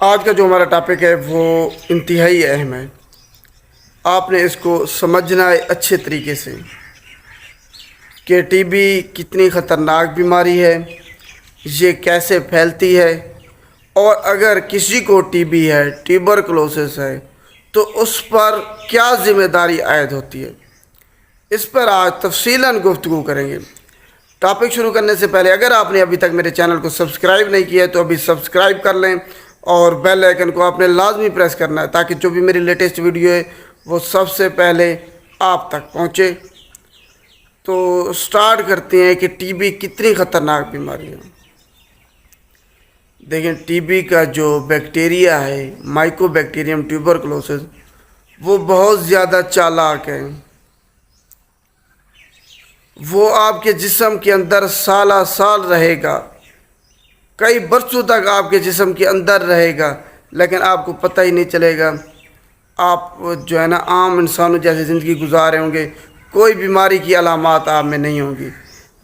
آج کا جو ہمارا ٹاپک ہے وہ انتہائی اہم ہے۔ آپ نے اس کو سمجھنا ہے اچھے طریقے سے کہ ٹی بی کتنی خطرناک بیماری ہے، یہ کیسے پھیلتی ہے، اور اگر کسی کو ٹی بی ہے، ٹیوبرکلوسس ہے، تو اس پر کیا ذمہ داری عائد ہوتی ہے۔ اس پر آج تفصیلاً گفتگو کریں گے۔ ٹاپک شروع کرنے سے پہلے اگر آپ نے ابھی تک میرے چینل کو سبسکرائب نہیں کیا ہے تو ابھی سبسکرائب کر لیں، اور بیل آئیکن کو آپ نے لازمی پریس کرنا ہے تاکہ جو بھی میری لیٹسٹ ویڈیو ہے وہ سب سے پہلے آپ تک پہنچے۔ تو سٹارٹ کرتے ہیں کہ ٹی بی کتنی خطرناک بیماری ہے۔ دیکھیں، ٹی بی کا جو بیکٹیریا ہے، مائکو بیکٹیریم ٹیوبرکلوسس، وہ بہت زیادہ چالاک ہے۔ وہ آپ کے جسم کے اندر سالہ سال رہے گا، کئی برسوں تک آپ کے جسم کے اندر رہے گا، لیکن آپ کو پتہ ہی نہیں چلے گا۔ آپ جو ہے نا عام انسانوں جیسے زندگی گزارے ہوں گے، کوئی بیماری کی علامات آپ میں نہیں ہوں گی،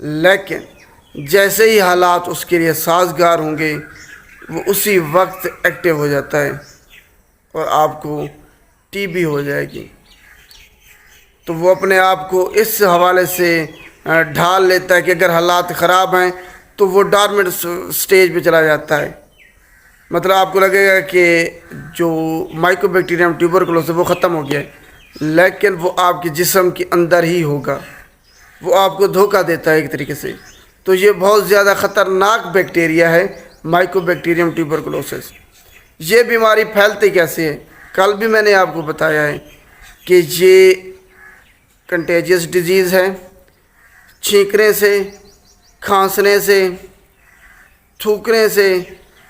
لیکن جیسے ہی حالات اس کے لیے سازگار ہوں گے وہ اسی وقت ایکٹیو ہو جاتا ہے اور آپ کو ٹی بی ہو جائے گی۔ تو وہ اپنے آپ کو اس حوالے سے ڈھال لیتا ہے کہ اگر حالات خراب ہیں تو وہ ڈارمنٹ سٹیج پہ چلا جاتا ہے۔ مطلب آپ کو لگے گا کہ جو مائکو بیکٹیریم ٹیوبرکلوسس وہ ختم ہو گیا ہے، لیکن وہ آپ کے جسم کے اندر ہی ہوگا، وہ آپ کو دھوکہ دیتا ہے ایک طریقے سے۔ تو یہ بہت زیادہ خطرناک بیکٹیریا ہے مائکو بیکٹیریم ٹیوبرکلوسس۔ یہ بیماری پھیلتی کیسے ہے؟ کل بھی میں نے آپ کو بتایا ہے کہ یہ کنٹیجیس ڈیزیز ہے۔ چھینکنے سے، کھانسنے سے، تھوکنے سے،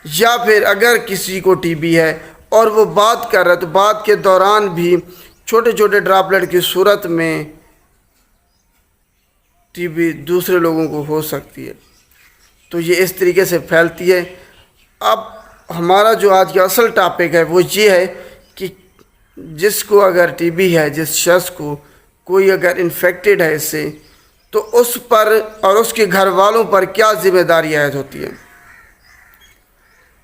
یا پھر اگر کسی کو ٹی بی ہے اور وہ بات کر رہا ہے تو بات کے دوران بھی چھوٹے چھوٹے ڈراپلیٹ کی صورت میں ٹی بی دوسرے لوگوں کو ہو سکتی ہے۔ تو یہ اس طریقے سے پھیلتی ہے۔ اب ہمارا جو آج کا اصل ٹاپک ہے وہ یہ ہے کہ جس کو اگر ٹی بی ہے، جس شخص کو کوئی اگر انفیکٹڈ ہے اس سے، تو اس پر اور اس کے گھر والوں پر کیا ذمہ داری عائد ہوتی ہے۔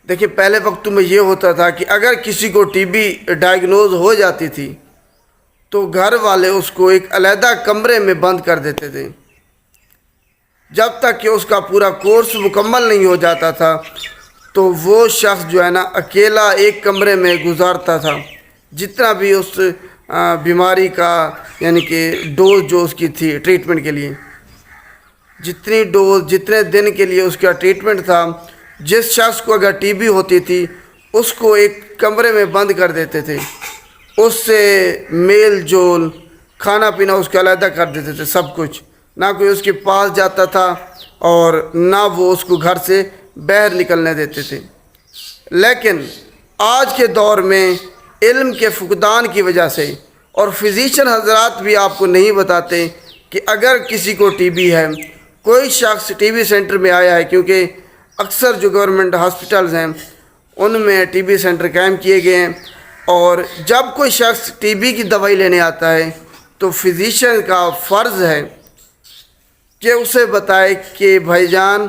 دیکھیں، پہلے وقتوں میں یہ ہوتا تھا کہ اگر کسی کو ٹی بی ڈائیگنوز ہو جاتی تھی تو گھر والے اس کو ایک علیحدہ کمرے میں بند کر دیتے تھے جب تک کہ اس کا پورا کورس مکمل نہیں ہو جاتا تھا۔ تو وہ شخص جو ہے نا اکیلا ایک کمرے میں گزارتا تھا، جتنا بھی اس بیماری کا یعنی کہ ڈوز جو اس کی تھی ٹریٹمنٹ کے لیے، جتنی ڈوز جتنے دن کے لیے اس کا ٹریٹمنٹ تھا، جس شخص کو اگر ٹی بی ہوتی تھی اس کو ایک کمرے میں بند کر دیتے تھے، اس سے میل جول، کھانا پینا اس کا علیحدہ کر دیتے تھے، سب کچھ، نہ کوئی اس کے پاس جاتا تھا اور نہ وہ اس کو گھر سے باہر نکلنے دیتے تھے۔ لیکن آج کے دور میں علم کے فقدان کی وجہ سے، اور فزیشین حضرات بھی آپ کو نہیں بتاتے کہ اگر کسی کو ٹی بی ہے، کوئی شخص ٹی بی سینٹر میں آیا ہے، کیونکہ اکثر جو گورنمنٹ ہاسپٹلز ہیں ان میں ٹی بی سینٹر قائم کیے گئے ہیں، اور جب کوئی شخص ٹی بی کی دوائی لینے آتا ہے تو فزیشین کا فرض ہے کہ اسے بتائے کہ بھائی جان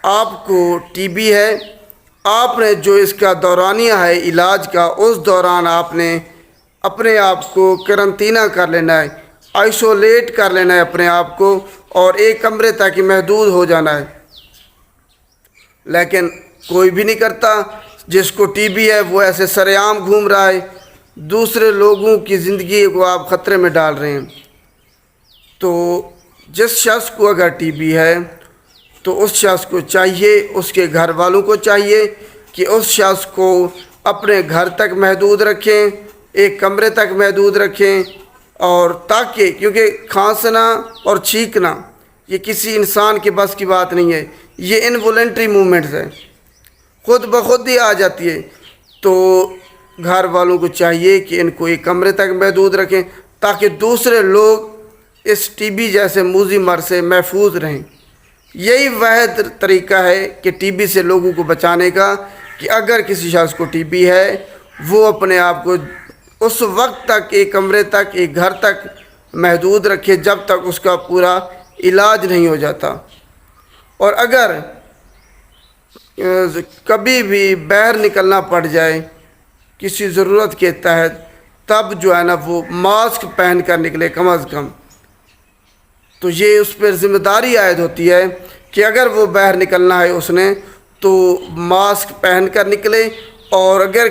آپ کو ٹی بی ہے، آپ نے جو اس کا دورانیہ ہے علاج کا، اس دوران آپ نے اپنے آپ کو قرنطینہ کر لینا ہے، آئسولیٹ کر لینا ہے اپنے آپ کو، اور ایک کمرے تک ہی محدود ہو جانا ہے۔ لیکن کوئی بھی نہیں کرتا۔ جس کو ٹی بی ہے وہ ایسے سر عام گھوم رہا ہے، دوسرے لوگوں کی زندگی کو آپ خطرے میں ڈال رہے ہیں۔ تو جس شخص کو اگر ٹی بی ہے تو اس شخص کو چاہیے، اس کے گھر والوں کو چاہیے کہ اس شخص کو اپنے گھر تک محدود رکھیں، ایک کمرے تک محدود رکھیں، اور تاکہ کیونکہ کھانسنا اور چھینکنا یہ کسی انسان کے بس کی بات نہیں ہے، یہ انوالنٹری موومنٹس ہیں، خود بخود ہی آ جاتی ہے۔ تو گھر والوں کو چاہیے کہ ان کو ایک کمرے تک محدود رکھیں تاکہ دوسرے لوگ اس ٹی بی جیسے موذی مرض سے محفوظ رہیں۔ یہی واحد طریقہ ہے کہ ٹی بی سے لوگوں کو بچانے کا، کہ اگر کسی شخص کو ٹی بی ہے وہ اپنے آپ کو اس وقت تک ایک کمرے تک، ایک گھر تک محدود رکھے جب تک اس کا پورا علاج نہیں ہو جاتا۔ اور اگر کبھی بھی باہر نکلنا پڑ جائے کسی ضرورت کے تحت، تب جو ہے نا وہ ماسک پہن کر نکلے کم از کم۔ تو یہ اس پر ذمہ داری عائد ہوتی ہے کہ اگر وہ باہر نکلنا ہے اس نے تو ماسک پہن کر نکلے، اور اگر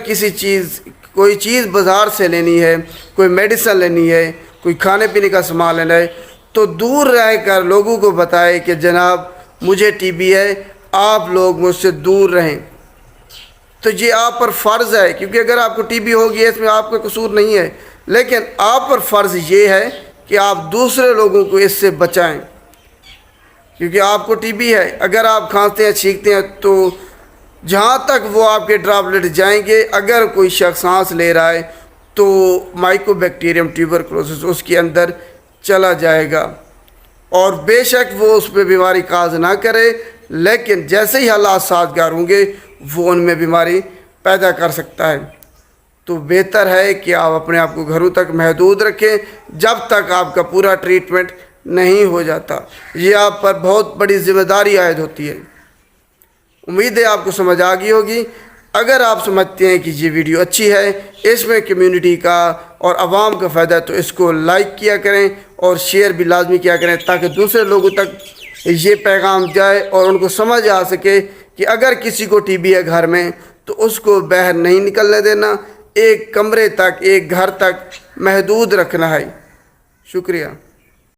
کوئی چیز بازار سے لینی ہے، کوئی میڈیسن لینی ہے، کوئی کھانے پینے کا سامان لینا ہے، تو دور رہ کر لوگوں کو بتائے کہ جناب مجھے ٹی بی ہے، آپ لوگ مجھ سے دور رہیں۔ تو یہ آپ پر فرض ہے، کیونکہ اگر آپ کو ٹی بی ہوگی اس میں آپ کا قصور نہیں ہے، لیکن آپ پر فرض یہ ہے کہ آپ دوسرے لوگوں کو اس سے بچائیں، کیونکہ آپ کو ٹی بی ہے۔ اگر آپ کھانستے ہیں چھینکتے ہیں تو جہاں تک وہ آپ کے ڈراپلیٹ جائیں گے، اگر کوئی شخص سانس لے رہا ہے تو مائکو بیکٹیریم ٹیوبرکلوسس اس کے اندر چلا جائے گا، اور بے شک وہ اس پہ بیماری کاز نہ کرے، لیکن جیسے ہی حالات سازگار ہوں گے وہ ان میں بیماری پیدا کر سکتا ہے۔ تو بہتر ہے کہ آپ اپنے آپ کو گھروں تک محدود رکھیں جب تک آپ کا پورا ٹریٹمنٹ نہیں ہو جاتا۔ یہ آپ پر بہت بڑی ذمہ داری عائد ہوتی ہے۔ امید ہے آپ کو سمجھ آ گئی ہوگی۔ اگر آپ سمجھتے ہیں کہ یہ ویڈیو اچھی ہے، اس میں کمیونٹی کا اور عوام کا فائدہ ہے، تو اس کو لائک کیا کریں اور شیئر بھی لازمی کیا کریں، تاکہ دوسرے لوگوں تک یہ پیغام جائے اور ان کو سمجھ آ سکے کہ اگر کسی کو ٹی بی ہے گھر میں تو اس کو باہر نہیں نکلنے دینا، ایک کمرے تک، ایک گھر تک محدود رکھنا ہے۔ شکریہ۔